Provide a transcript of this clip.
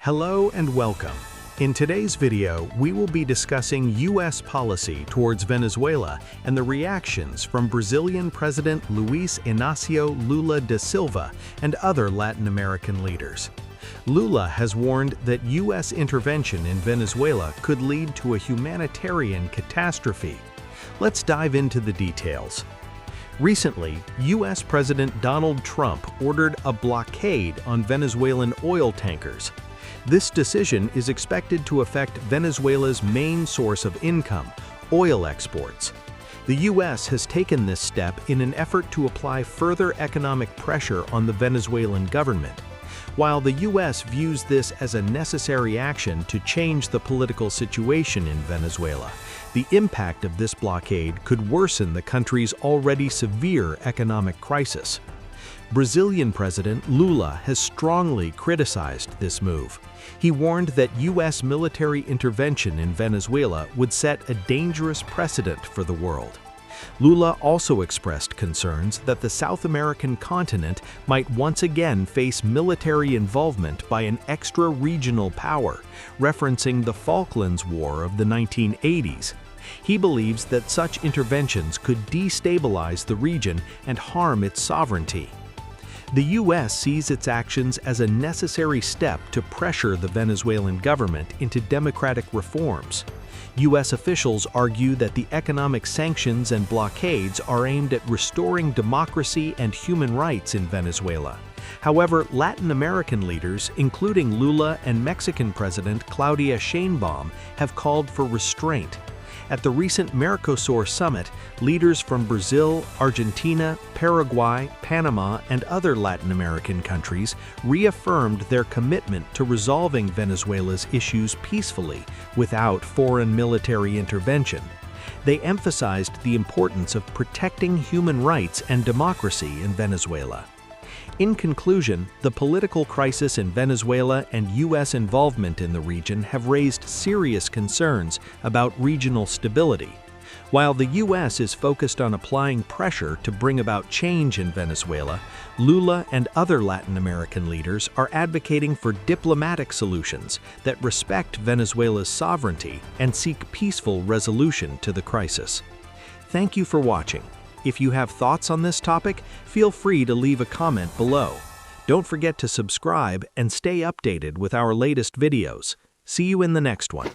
Hello and welcome. In today's video, we will be discussing U.S. policy towards Venezuela and the reactions from Brazilian President Luiz Inácio Lula da Silva and other Latin American leaders. Lula has warned that U.S. intervention in Venezuela could lead to a humanitarian catastrophe. Let's dive into the details. Recently, U.S. President Donald Trump ordered a blockade on Venezuelan oil tankers. This decision is expected to affect Venezuela's main source of income, oil exports. The U.S. has taken this step in an effort to apply further economic pressure on the Venezuelan government. While the U.S. views this as a necessary action to change the political situation in Venezuela, the impact of this blockade could worsen the country's already severe economic crisis. Brazilian President Lula has strongly criticized this move. He warned that U.S. military intervention in Venezuela would set a dangerous precedent for the world. Lula also expressed concerns that the South American continent might once again face military involvement by an extra-regional power, referencing the Falklands War of the 1980s. He believes that such interventions could destabilize the region and harm its sovereignty. The U.S. sees its actions as a necessary step to pressure the Venezuelan government into democratic reforms. U.S. officials argue that the economic sanctions and blockades are aimed at restoring democracy and human rights in Venezuela. However, Latin American leaders, including Lula and Mexican President Claudia Sheinbaum, have called for restraint. At the recent Mercosur summit, leaders from Brazil, Argentina, Paraguay, Panama, and other Latin American countries reaffirmed their commitment to resolving Venezuela's issues peacefully without foreign military intervention. They emphasized the importance of protecting human rights and democracy in Venezuela. In conclusion, the political crisis in Venezuela and U.S. involvement in the region have raised serious concerns about regional stability. While the U.S. is focused on applying pressure to bring about change in Venezuela, Lula and other Latin American leaders are advocating for diplomatic solutions that respect Venezuela's sovereignty and seek peaceful resolution to the crisis. Thank you for watching. If you have thoughts on this topic, feel free to leave a comment below. Don't forget to subscribe and stay updated with our latest videos. See you in the next one.